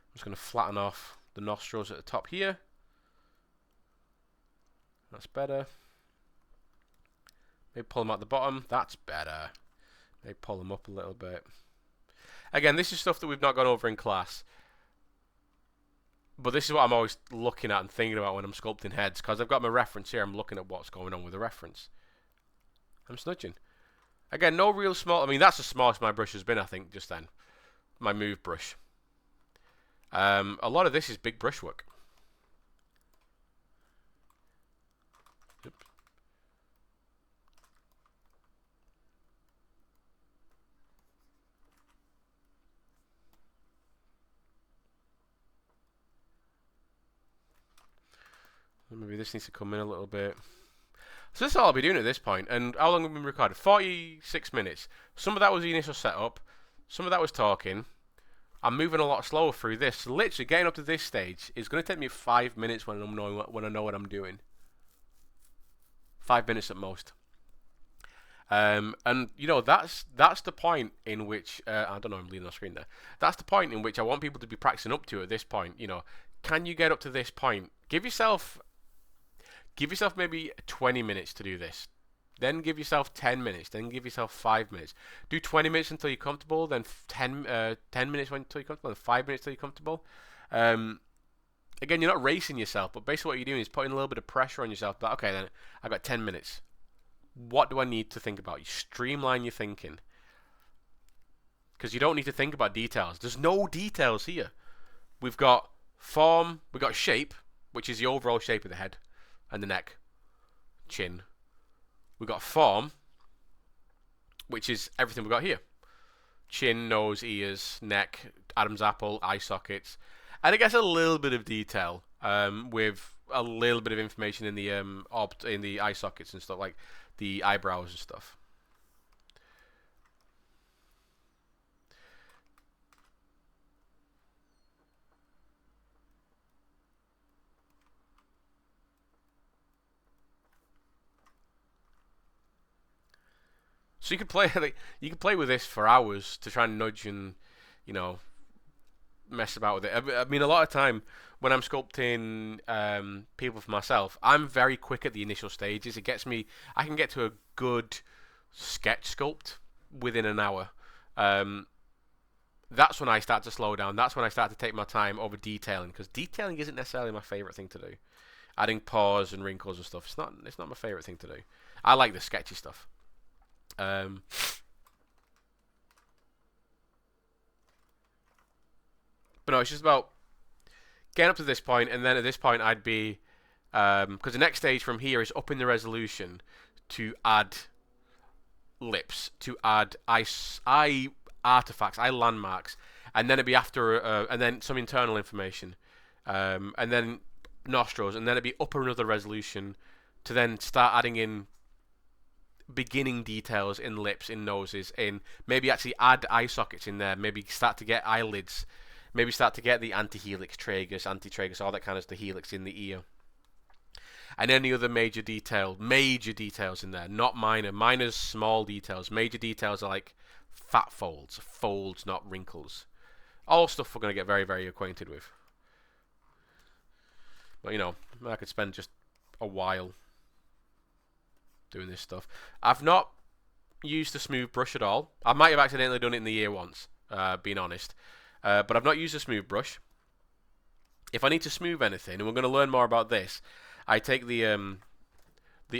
I'm just going to flatten off the nostrils at the top here. That's better. Maybe pull them at the bottom. That's better. Maybe pull them up a little bit. Again, this is stuff that we've not gone over in class. But this is what I'm always looking at and thinking about when I'm sculpting heads. Because I've got my reference here. I'm looking at what's going on with the reference. I'm smudging. Again, no real small... I mean, that's the smallest my brush has been, I think, just then. My move brush. A lot of this is big brushwork. Oops. Maybe this needs to come in a little bit. So this is all I'll be doing at this point. And how long have we been recorded? 46 minutes. Some of that was the initial setup. Some of that was talking. I'm moving a lot slower through this. So literally getting up to this stage is going to take me 5 minutes when I know what I'm doing. 5 minutes at most. And you know that's the point in which I don't know, I'm leaving the screen there. That's the point in which I want people to be practicing up to at this point. You know, can you get up to this point? Give yourself maybe 20 minutes to do this. Then give yourself 10 minutes. Then give yourself 5 minutes. Do 20 minutes until you're comfortable. Then 10 minutes until you're comfortable. Then 5 minutes until you're comfortable. Again, you're not racing yourself, but basically what you're doing is putting a little bit of pressure on yourself. But okay, then I've got 10 minutes. What do I need to think about? You streamline your thinking. Because you don't need to think about details. There's no details here. We've got form, we've got shape, which is the overall shape of the head and the neck, chin. We've got form, which is everything we've got here. Chin, nose, ears, neck, Adam's apple, eye sockets. And it gets a little bit of detail with a little bit of information in the eye sockets and stuff, like the eyebrows and stuff. So you could play with this for hours to try and nudge and, you know, mess about with it. I mean, a lot of time when I'm sculpting people for myself, I'm very quick at the initial stages. It gets me. I can get to a good sketch sculpt within an hour. That's when I start to slow down. That's when I start to take my time over detailing, because detailing isn't necessarily my favorite thing to do. Adding paws and wrinkles and stuff. It's not my favorite thing to do. I like the sketchy stuff. But no, it's just about getting up to this point, and then at this point I'd be, because the next stage from here is upping the resolution to add lips, to add eye artifacts, eye landmarks, and then it'd be after, and then some internal information, and then nostrils, and then it'd be up another resolution to then start adding in beginning details in lips, in noses, in maybe actually add eye sockets in there, maybe start to get eyelids, maybe start to get the anti-helix, tragus, anti-tragus, all that kind of stuff, the helix in the ear. And any other major details in there, not minor. Minor's small details. Major details are like fat folds, not wrinkles. All stuff we're going to get very, very acquainted with. But, you know, I could spend just a while doing this stuff. I've not used the smooth brush at all. I might have accidentally done it in the ear once, being honest. But I've not used a smooth brush. If I need to smooth anything, and we're going to learn more about this, I take the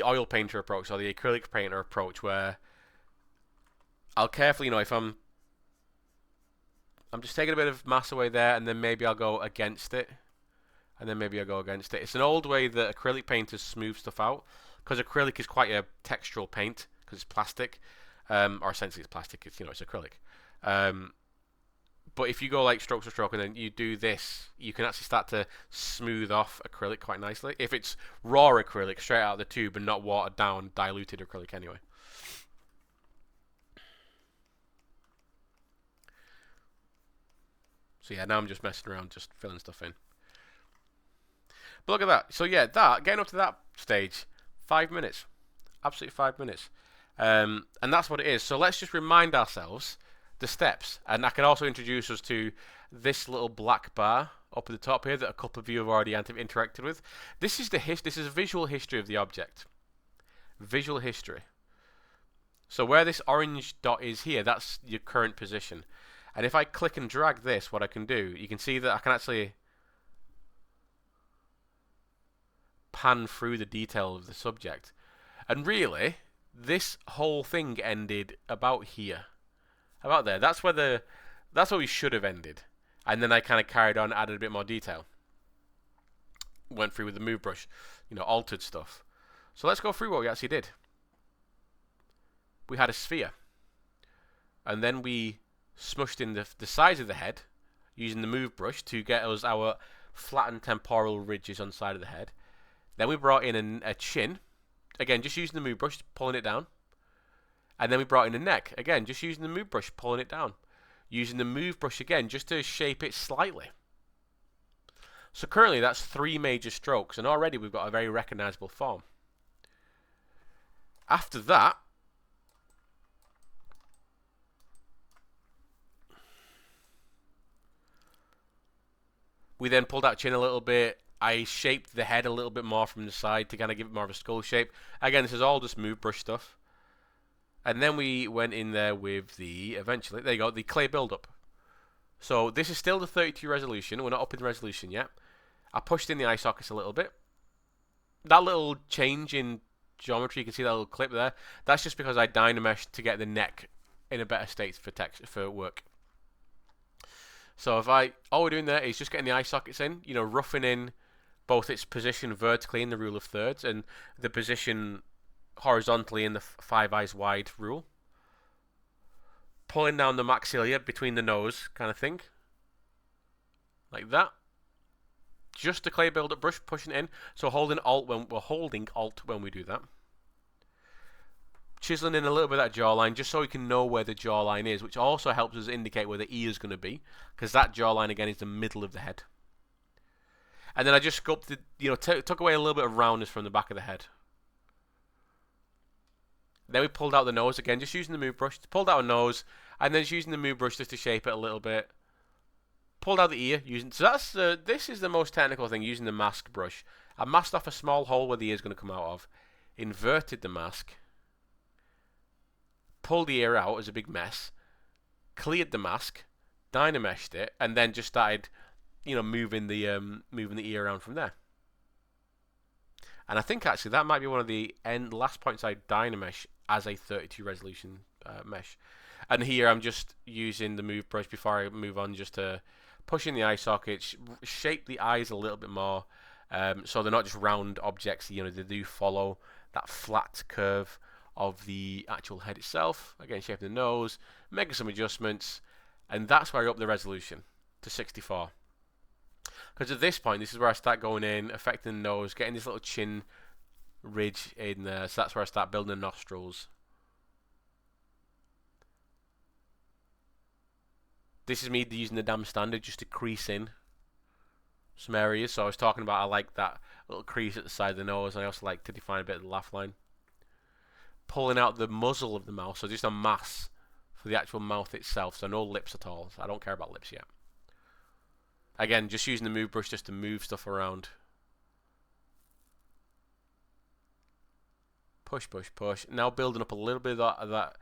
oil painter approach, or the acrylic painter approach, where I'll carefully, you know, if I'm just taking a bit of mass away there, and then maybe I'll go against it, and then maybe I'll go against it. It's an old way that acrylic painters smooth stuff out, because acrylic is quite a textural paint, because it's plastic, or essentially it's plastic. It's, you know, it's acrylic. But if you go like stroke to stroke and then you do this, you can actually start to smooth off acrylic quite nicely. If it's raw acrylic straight out of the tube and not watered down, diluted acrylic anyway. So yeah, now I'm just messing around, just filling stuff in. But look at that. So yeah, getting up to that stage, 5 minutes. Absolutely 5 minutes. And that's what it is. So let's just remind ourselves the steps. And I can also introduce us to this little black bar up at the top here that a couple of you have already interacted with. This is this is a visual history of the object. Visual history. So where this orange dot is here, that's your current position. And if I click and drag this, what I can do, you can see that I can actually pan through the detail of the subject. And really, this whole thing ended about here. About there. That's where we should have ended. And then I kind of carried on, added a bit more detail. Went through with the move brush, altered stuff. So let's go through what we actually did. We had a sphere. And then we smushed in the sides of the head using the move brush to get us our flattened temporal ridges on the side of the head. Then we brought in a chin. Again, just using the move brush, pulling it down. And then we brought in a neck. Again, just using the move brush, pulling it down. Using the move brush again, just to shape it slightly. So currently, that's 3 major strokes. And already we've got a very recognizable form. After that, we then pulled out chin a little bit. I shaped the head a little bit more from the side to kind of give it more of a skull shape. Again, this is all just move brush stuff. And then we went in there with eventually, there you go, the clay build-up. So this is still the 32 resolution. We're not up in the resolution yet. I pushed in the eye sockets a little bit. That little change in geometry, you can see that little clip there. That's just because I dynameshed to get the neck in a better state for work. So all we're doing there is just getting the eye sockets in, roughing in both its position vertically in the rule of thirds and the position horizontally in the 5 eyes wide rule. Pulling down the maxilla between the nose kind of thing. Like that. Just the clay build-up brush, pushing it in. So holding Alt when we do that. Chiseling in a little bit of that jawline just so we can know where the jawline is, which also helps us indicate where the ear is going to be, because that jawline again is the middle of the head. And then I just sculpted, took away a little bit of roundness from the back of the head. Then we pulled out the nose again, just using the move brush. Pulled out a nose, and then just using the move brush just to shape it a little bit. Pulled out the ear so this is the most technical thing, using the mask brush. I masked off a small hole where the ear is going to come out of, inverted the mask, pulled the ear out as a big mess, cleared the mask, dynameshed it, and then just started, moving the ear around from there. And I think actually that might be one of the last points I dynamesh as a 32 resolution mesh. And here I'm just using the move brush before I move on, just to push in the eye sockets, shape the eyes a little bit more, so they're not just round objects. They do follow that flat curve of the actual head itself. Again, shaping the nose, making some adjustments, and that's where I up the resolution to 64. Because at this point, this is where I start going in, affecting the nose, getting this little chin ridge in there. So that's where I start building the nostrils. This is me using the dam standard just to crease in some areas. So I was talking about I like that little crease at the side of the nose, and I also like to define a bit of the laugh line. Pulling out the muzzle of the mouth, so just a mass for the actual mouth itself, so no lips at all. So I don't care about lips yet. Again, just using the move brush just to move stuff around. Push, push, push. Now building up a little bit of that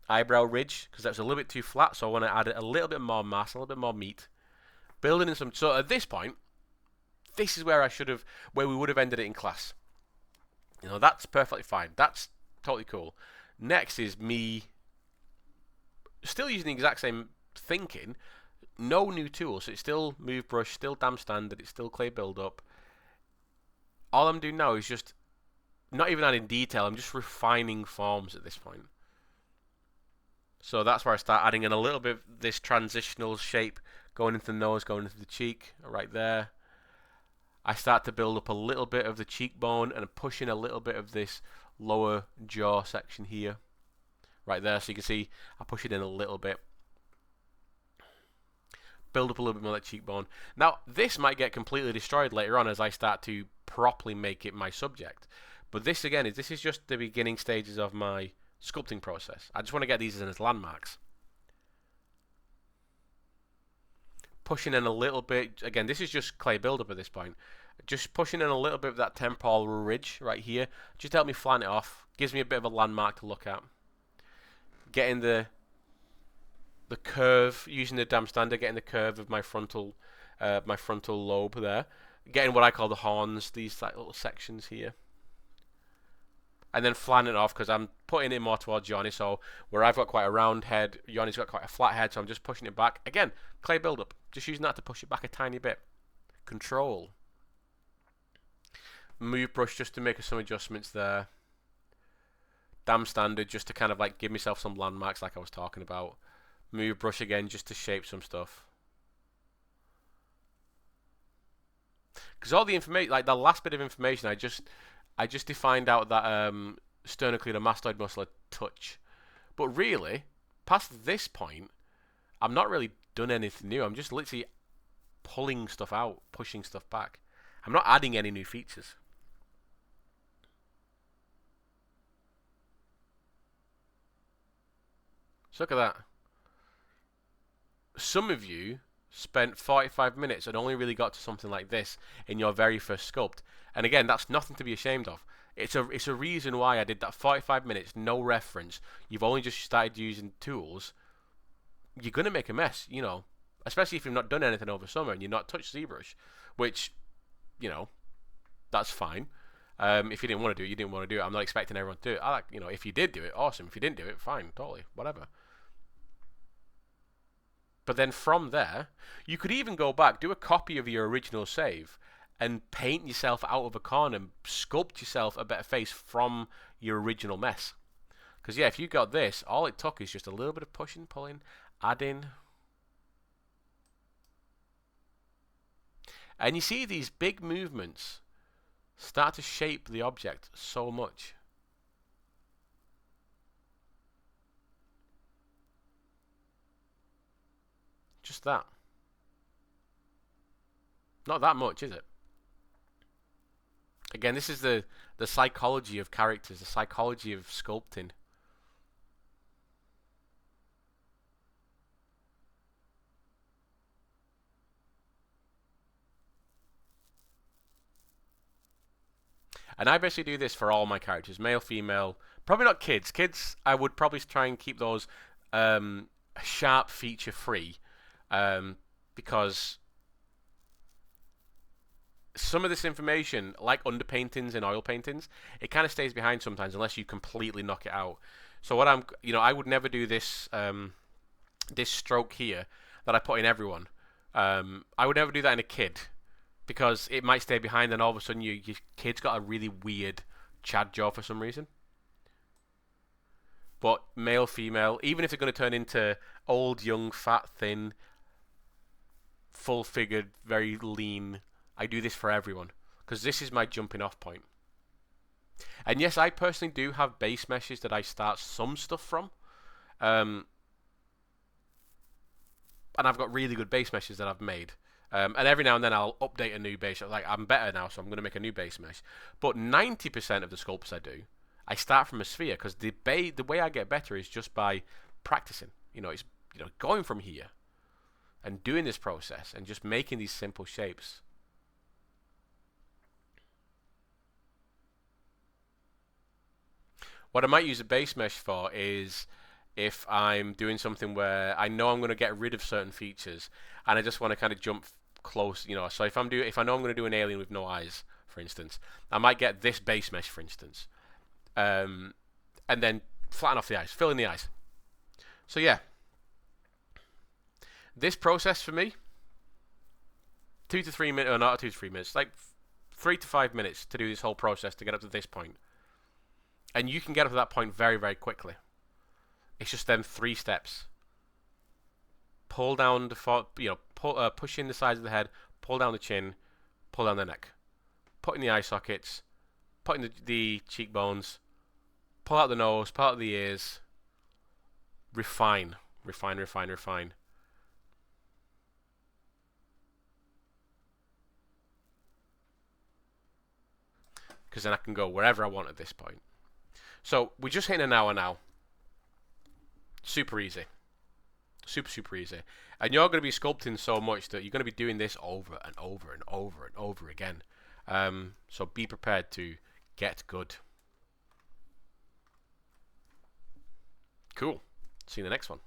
eyebrow ridge, because that's a little bit too flat, so I want to add a little bit more mass, a little bit more meat. Building in some, so at this point, this is where we would have ended it in class. That's perfectly fine. That's totally cool. Next is me still using the exact same thinking, no new tools. So it's still move brush, still dam standard, it's still clay build up. All I'm doing now is just not even adding detail, I'm just refining forms at this point. So that's where I start adding in a little bit of this transitional shape going into the nose, going into the cheek, right there. I start to build up a little bit of the cheekbone and push in a little bit of this lower jaw section here, right there. So you can see I push it in a little bit. Build up a little bit more of that cheekbone. Now, this might get completely destroyed later on as I start to properly make it my subject. But this, again, this is just the beginning stages of my sculpting process. I just want to get these in as landmarks. Pushing in a little bit. Again, this is just clay buildup at this point. Just pushing in a little bit of that temporal ridge right here. Just help me flatten it off. Gives me a bit of a landmark to look at. Getting the curve, using the dam standard, getting the curve of my frontal lobe there. Getting what I call the horns, these like little sections here. And then flattening it off because I'm putting it more towards Johnny. So where I've got quite a round head, Johnny's got quite a flat head, so I'm just pushing it back. Again, clay buildup. Just using that to push it back a tiny bit. Control. Move brush just to make some adjustments there. Dam standard just to kind of like give myself some landmarks like I was talking about. Move brush again just to shape some stuff. Because all the information, like the last bit of information, I just defined out that sternocleidomastoid muscle a touch. But really, past this point, I'm not really done anything new. I'm just literally pulling stuff out, pushing stuff back. I'm not adding any new features. So look at that. Some of you spent 45 minutes and only really got to something like this in your very first sculpt. And again, that's nothing to be ashamed of. It's a reason why I did that 45 minutes, no reference. You've only just started using tools. You're going to make a mess, you know. Especially if you've not done anything over summer and you've not touched ZBrush. Which, you know, that's fine. If you didn't want to do it, you didn't want to do it. I'm not expecting everyone to do it. You know, if you did do it, awesome. If you didn't do it, fine, totally, whatever. But then from there, you could even go back, do a copy of your original save, and paint yourself out of a corner and sculpt yourself a better face from your original mess. Because yeah, if you got this, all it took is just a little bit of pushing, pulling, adding. And you see these big movements start to shape the object so much. Just that. Not that much, is it? Again, this is the psychology of characters, the psychology of sculpting. And I basically do this for all my characters, male, female, probably not kids. Kids, I would probably try and keep those sharp feature free. Because some of this information, like underpaintings and oil paintings, it kind of stays behind sometimes unless you completely knock it out. So what I would never do this this stroke here that I put in everyone. I would never do that in a kid because it might stay behind and all of a sudden your kid's got a really weird Chad jaw for some reason. But male, female, even if they're going to turn into old, young, fat, thin, full-figured, very lean, I do this for everyone because this is my jumping off point. And yes, I personally do have base meshes that I start some stuff from, and I've got really good base meshes that I've made. And every now and then I'll update a new base. Like I'm better now, so I'm going to make a new base mesh. But 90% of the sculpts I do, I start from a sphere because the way I get better is just by practicing. It's going from here and doing this process and just making these simple shapes. What I might use a base mesh for is if I'm doing something where I know I'm going to get rid of certain features and I just want to kind of jump close, so if I know I'm going to do an alien with no eyes, for instance, I might get this base mesh, for instance, and then flatten off the eyes, fill in the eyes. So yeah, this process for me, 2 to 3 minutes, or not 2 to 3 minutes, like 3 to 5 minutes to do this whole process to get up to this point. And you can get up to that point very, very quickly. It's just them 3 steps. Pull down the push in the sides of the head, pull down the chin, pull down the neck, put in the eye sockets, put in the cheekbones, pull out the nose, pull out the ears, refine, refine, refine, refine. Because then I can go wherever I want at this point. So we're just hitting an hour now. Super easy. Super, super easy. And you're going to be sculpting so much that you're going to be doing this over and over and over and over again. So be prepared to get good. Cool. See you in the next one.